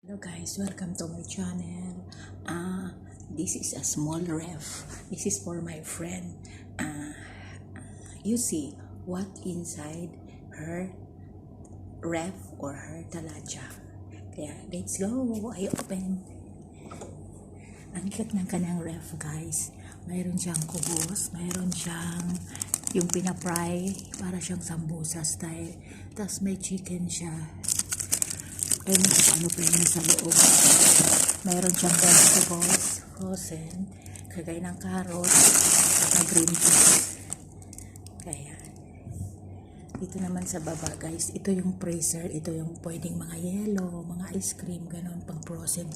Hello guys, welcome to my channel. This is a small ref. This is for my friend. You see what inside her ref or her talaga. Kaya let's go. I open. Ang cute ng kanyang ref guys. Mayroon siyang kubos, mayroon siyang yung pinapry para siyang sambusa style. Tapos may chicken siya. Ayun kung ano pa yun sa loob. Mayroon siyang vegetables, frozen, kagaya ng carrots, at green peas. Kaya, dito naman sa baba guys, ito yung freezer, ito yung pwedeng mga yelo, mga ice cream, ganun, pang frozen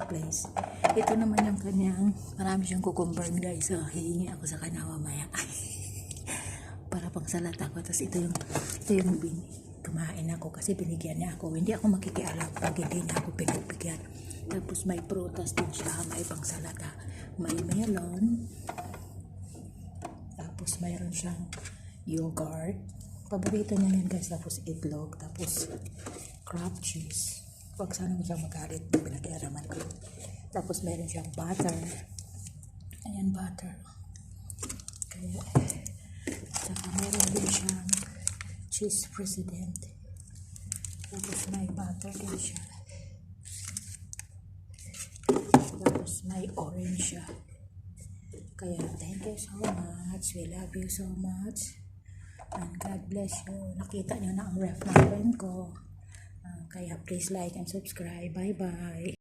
place. Ito naman yung kanyang, marami siyang cucumber guys, so hihingi ako sa kanya mamaya. Para pang salat ako. Tapos ito yung kumain ako kasi binigyan niya ako. Hindi ako makikialam pag hindi niya ako pinagbigyan. Tapos may prutas din siya, may pangsalata, may melon, tapos mayroon siyang yogurt, paborito niya yan guys, tapos itlog, tapos crab cheese. Huwag sana mo siyang magalit, pinakialaman ko. Tapos mayroon siyang butter, ayan butter, kaya saka mayroon din siyang cheese president, tapos may butter din siya, tapos may orange siya. Kaya thank you so much, we love you so much, and God bless you. Nakita niyo na ang ref ng friend ko, kaya please like and subscribe. Bye bye.